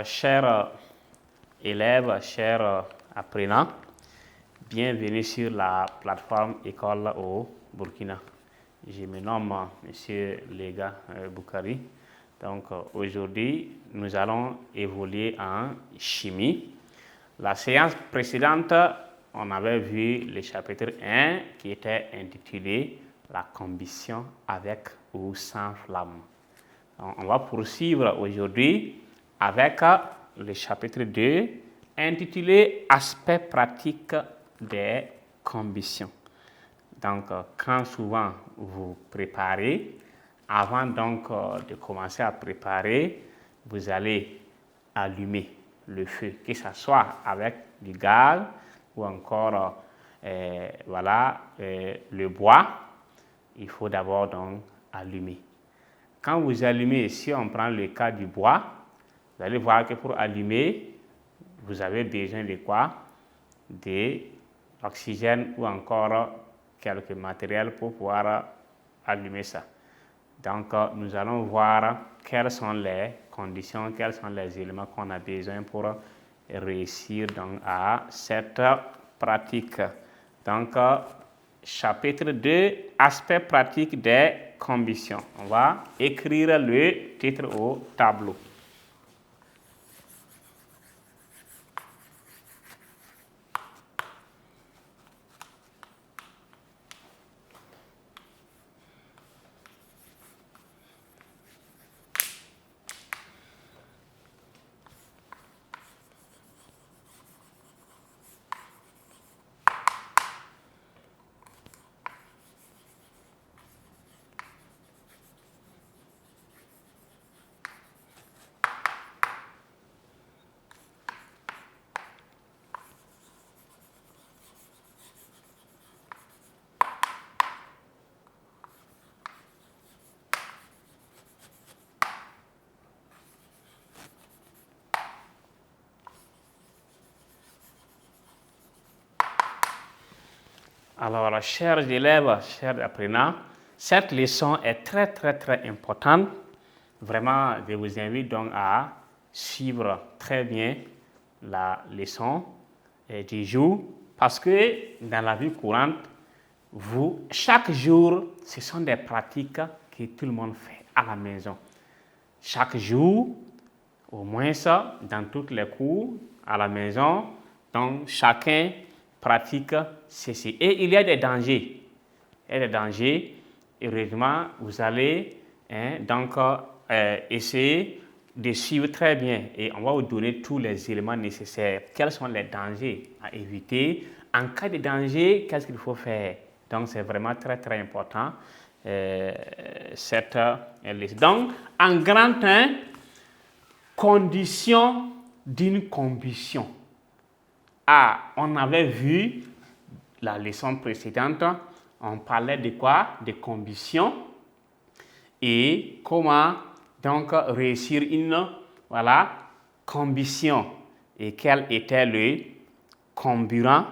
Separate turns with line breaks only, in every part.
Chers élèves, chers apprenants, bienvenue sur la plateforme École au Burkina. Je me nomme M. Lega Boukari. Donc aujourd'hui, nous allons évoluer en chimie. La séance précédente, on avait vu le chapitre 1 qui était intitulé « La combustion avec ou sans flamme ». On va poursuivre aujourd'hui avec le chapitre 2 intitulé « Aspects pratiques des combustions ». Donc, quand souvent vous préparez, avant donc de commencer à préparer, vous allez allumer le feu, que ce soit avec du gaz ou encore le bois. Il faut d'abord donc allumer. Quand vous allumez, si on prend le cas du bois, vous allez voir que pour allumer, vous avez besoin de quoi? De l'oxygène ou encore quelques matériels pour pouvoir allumer ça. Donc, nous allons voir quelles sont les conditions, quels sont les éléments qu'on a besoin pour réussir donc à cette pratique. Donc, chapitre 2, aspects pratiques des combustions. On va écrire le titre au tableau. Alors, chers élèves, chers apprenants, cette leçon est très importante. Vraiment, je vous invite donc à suivre très bien la leçon du jour parce que dans la vie courante, chaque jour, ce sont des pratiques que tout le monde fait à la maison. Chaque jour, au moins ça, dans toutes les cours, à la maison, donc chacun pratique ceci. Et il y a des dangers. Il y a des dangers. Heureusement, vous allez essayer de suivre très bien et on va vous donner tous les éléments nécessaires. Quels sont les dangers à éviter? En cas de danger, qu'est-ce qu'il faut faire? Donc, c'est vraiment très important cette liste. Donc, en grand 1, conditions d'une combustion. On avait vu la leçon précédente, on parlait de quoi? De combustion et comment donc réussir une combustion et quel était le comburant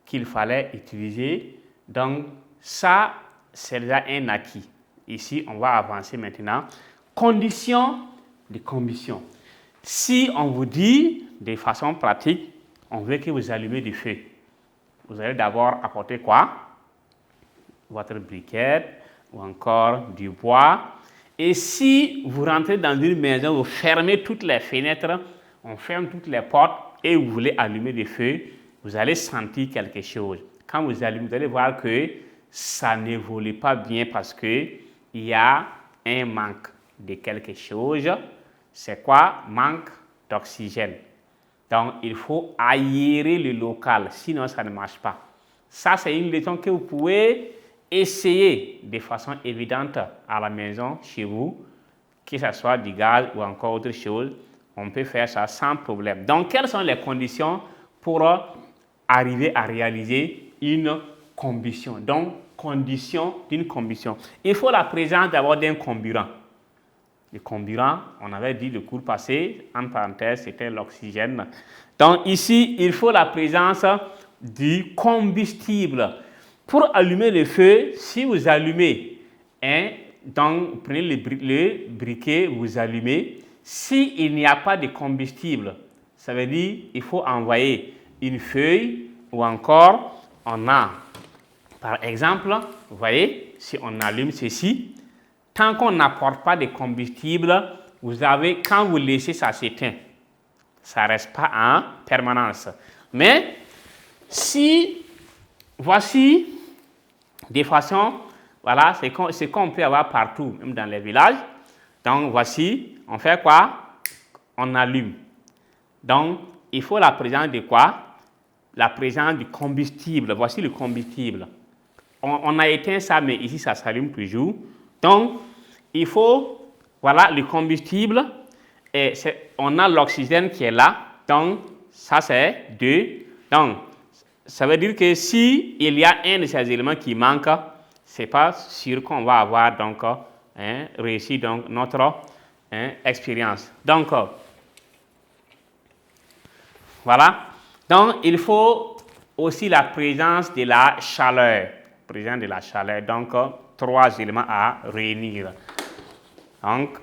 qu'il fallait utiliser. Donc ça, c'est déjà un acquis. Ici, on va avancer maintenant. Conditions de combustion. Si on vous dit de façon pratique, on veut que vous allumez du feu. Vous allez d'abord apporter quoi? Votre briquette ou encore du bois. Et si vous rentrez dans une maison, vous fermez toutes les fenêtres, on ferme toutes les portes et vous voulez allumer du feu, vous allez sentir quelque chose. Quand vous allumez, vous allez voir que ça n'évolue pas bien parce qu'il y a un manque de quelque chose. C'est quoi? Manque d'oxygène. Donc, il faut aérer le local, sinon ça ne marche pas. Ça, c'est une leçon que vous pouvez essayer de façon évidente à la maison, chez vous, que ce soit du gaz ou encore autre chose. On peut faire ça sans problème. Donc, quelles sont les conditions pour arriver à réaliser une combustion? Donc, condition d'une combustion. Il faut la présence d'abord d'un comburant. Le comburant, on avait dit le cours passé, en parenthèse, c'était l'oxygène. Donc ici, il faut la présence du combustible. Pour allumer le feu, si vous allumez, donc prenez le briquet, vous allumez. s'il n'y a pas de combustible, ça veut dire qu'il faut envoyer une feuille ou encore on a, par exemple, vous voyez, si on allume ceci, tant qu'on n'apporte pas de combustible, vous avez, quand vous laissez ça s'éteint, ça ne reste pas en permanence. Mais si, voici des façons, voilà, c'est qu'on peut avoir partout, même dans les villages. Donc voici, on fait quoi? On allume. Donc il faut la présence de quoi? La présence du combustible. Voici le combustible. On a éteint ça, mais ici ça s'allume toujours. Donc il faut, voilà le combustible. Et on a l'oxygène qui est là. Donc ça c'est 2. Donc ça veut dire que si il y a un de ces éléments qui manque, c'est pas sûr qu'on va avoir donc réussi donc notre expérience. Donc voilà. Donc il faut aussi la présence de la chaleur. Présence de la chaleur. Donc 3 éléments à réunir. Donc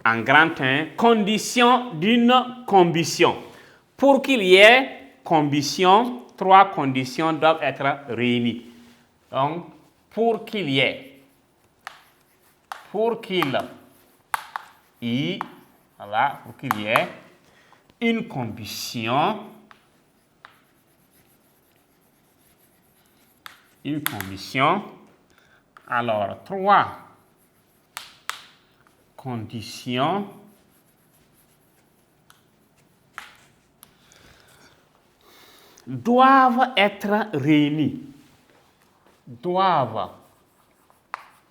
en grand 1, condition d'une combustion. Pour qu'il y ait combustion, 3 conditions doivent être réunies. Donc, pour qu'il y ait une combustion, alors 3 conditions doivent être réunies. Doivent,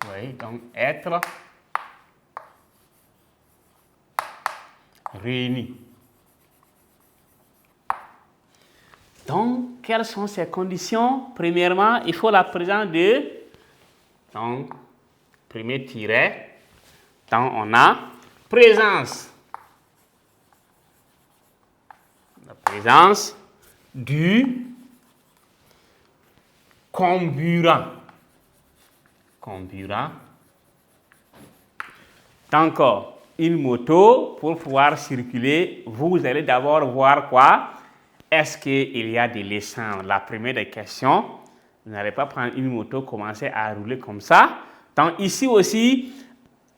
oui, donc être réunies. Donc, quelles sont ces conditions? Premièrement, il faut la présence de, donc, premier tiret, donc on a présence. La présence du comburant. Donc, une moto, pour pouvoir circuler, vous allez d'abord voir quoi? Est-ce qu'il y a de l'essence? La première des questions, vous n'allez pas prendre une moto, commencer à rouler comme ça. Donc, ici aussi,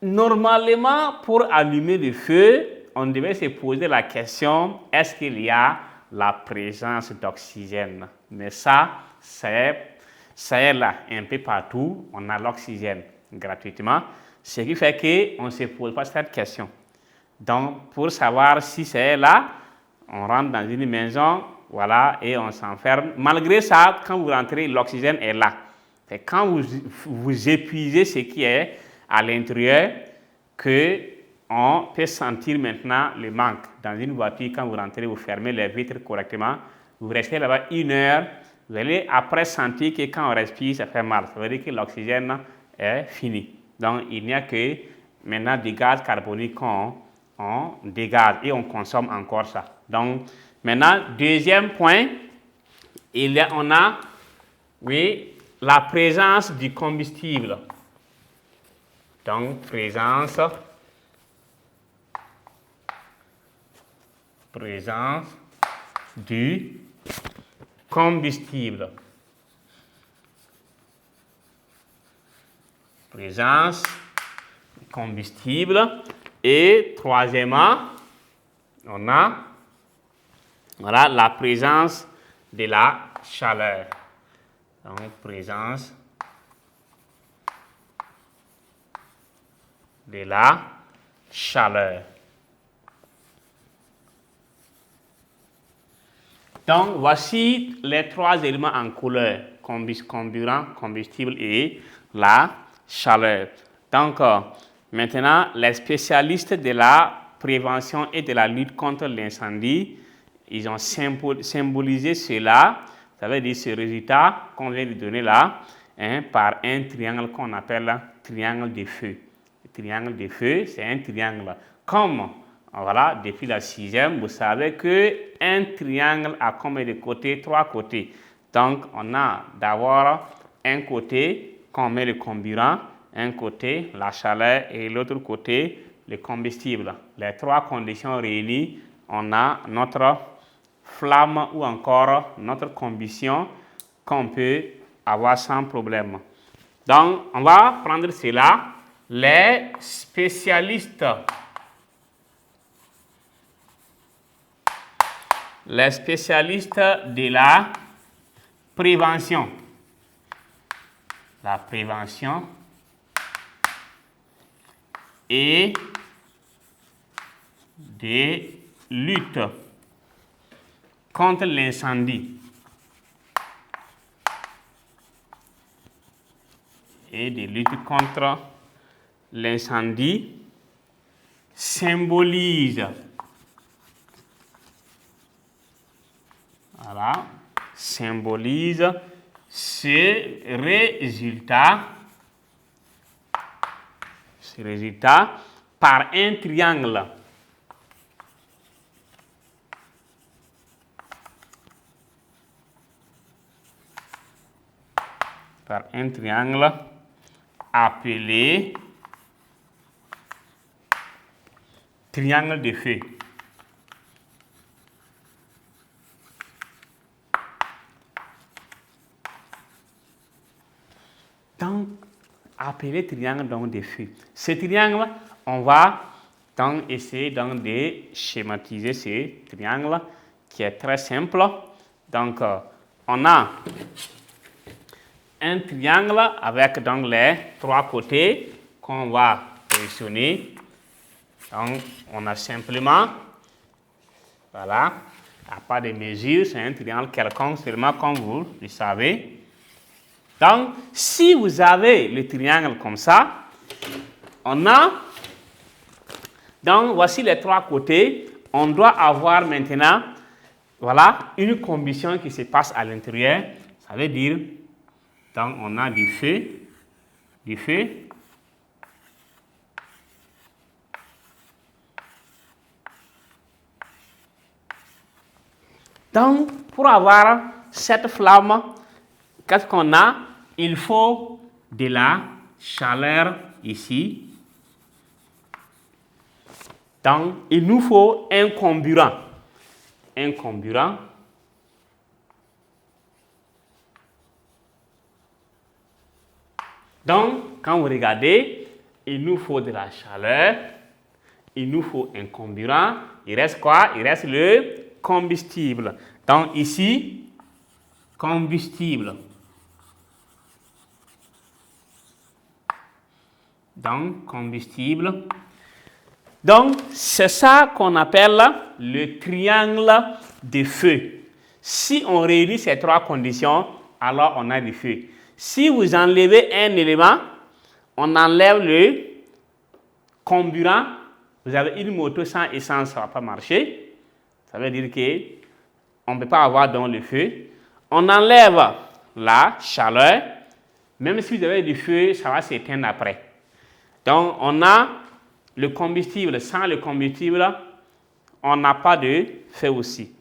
normalement, pour allumer le feu, on devait se poser la question, est-ce qu'il y a la présence d'oxygène? Mais ça, c'est là, un peu partout, on a l'oxygène gratuitement, ce qui fait qu'on ne se pose pas cette question. Donc, pour savoir si c'est là, on rentre dans une maison, voilà, et on s'enferme. Malgré ça, quand vous rentrez, l'oxygène est là. C'est quand vous épuisez ce qui est à l'intérieur qu'on peut sentir maintenant le manque. Dans une voiture, quand vous rentrez, vous fermez les vitres correctement, vous restez là-bas 1 heure, vous allez après sentir que quand on respire, ça fait mal. Ça veut dire que l'oxygène est fini. Donc, il n'y a que maintenant des gaz carboniques qu'on dégage et on consomme encore ça. Donc, maintenant, deuxième point, on a, oui, la présence du combustible. Donc, présence du combustible. Présence du combustible. Et troisièmement, on a, voilà, la présence de la chaleur. Donc, présence de la chaleur. Donc, voici les 3 éléments en couleur, comburant, combustible et la chaleur. Donc, maintenant, les spécialistes de la prévention et de la lutte contre l'incendie, ils ont symbolisé cela, ça veut dire ce résultat qu'on vient de donner là, par un triangle qu'on appelle triangle de feu. Le triangle de feu, c'est un triangle. Comme, voilà, depuis la 6e, vous savez qu'un triangle a combien de côtés? 3 côtés. Donc, on a d'abord un côté qu'on met le comburant, un côté la chaleur et l'autre côté le combustible. Les trois conditions réunies, on a notre flamme ou encore notre combustion qu'on peut avoir sans problème. Donc, on va prendre cela. Les spécialistes de la prévention. La prévention et des luttes contre l'incendie. Et des luttes contre l'incendie symbolise, voilà, symbolise ce résultat par un triangle. Par un triangle appelé triangle de feu. Donc, appelé triangle donc de feu. Ce triangle, on va donc essayer donc de schématiser ce triangle qui est très simple. Donc, on a un triangle avec donc les trois côtés qu'on va positionner. Donc, on a simplement, voilà, à pas de mesure, c'est un triangle quelconque, seulement comme vous le savez. Donc, si vous avez le triangle comme ça, on a, donc voici les trois côtés, on doit avoir maintenant, voilà, une combustion qui se passe à l'intérieur. Ça veut dire, donc on a du feu. Donc, pour avoir cette flamme, qu'est-ce qu'on a? Il faut de la chaleur ici. Donc, il nous faut un comburant. Un comburant. Donc, quand vous regardez, il nous faut de la chaleur, il nous faut un comburant. Il reste quoi? Il reste le combustible. Donc, ici, combustible. Donc, combustible. Donc, c'est ça qu'on appelle le triangle de feu. Si on réunit ces trois conditions, alors on a du feu. Si vous enlevez un élément, on enlève le comburant, vous avez une moto sans essence, ça ne va pas marcher. Ça veut dire qu'on ne peut pas avoir donc le feu. On enlève la chaleur, même si vous avez du feu, ça va s'éteindre après. Donc, on a le combustible. Sans le combustible, on n'a pas de feu aussi.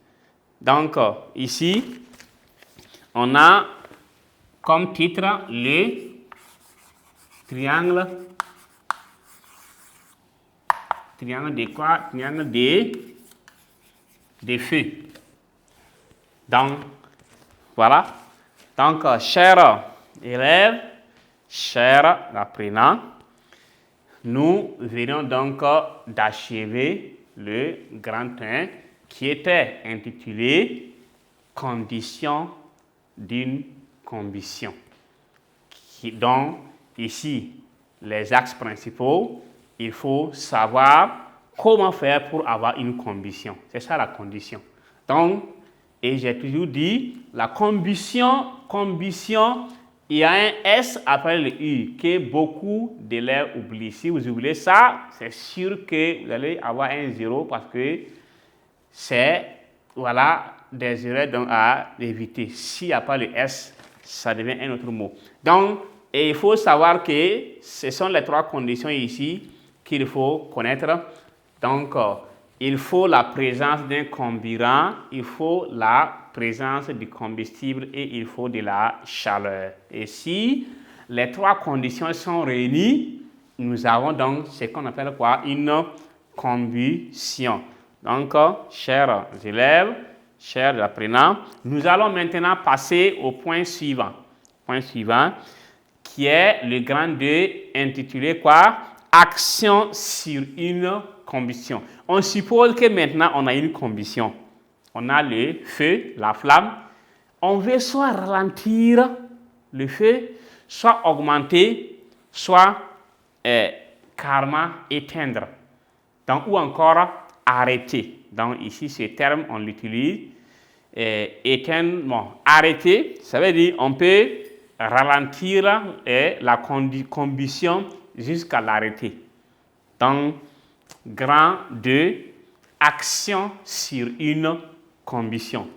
Donc, ici, on a comme titre le triangle de quoi? Triangle de feu. Donc, voilà. Donc, chers élèves, chers apprenants, nous venons donc d'achever le grand 1 qui était intitulé « Conditions d'une combustion ». Donc, ici, les axes principaux, il faut savoir comment faire pour avoir une combustion. C'est ça la condition. Donc, et j'ai toujours dit, la combustion, il y a un S après le U que beaucoup d'élèves oublient. Si vous oubliez ça, c'est sûr que vous allez avoir un 0 parce que c'est, voilà, des erreurs donc à éviter. S'il n'y a pas le S, ça devient un autre mot. Donc, et il faut savoir que ce sont les trois conditions ici qu'il faut connaître. Donc, il faut la présence d'un comburant, il faut la présence du combustible et il faut de la chaleur. Et si les trois conditions sont réunies, nous avons donc ce qu'on appelle quoi? Une combustion. Donc, chers élèves, chers apprenants, nous allons maintenant passer au point suivant. Point suivant, qui est le grand 2 intitulé quoi? Action sur une combustion. On suppose que maintenant on a une combustion. On a le feu, la flamme. On veut soit ralentir le feu, soit augmenter, soit carrément éteindre. Donc, ou encore arrêter. Donc ici, ce terme, on l'utilise. Éteindre, bon, arrêter, ça veut dire on peut ralentir la combustion jusqu'à l'arrêter. Donc, grand 2, action sur une combustion.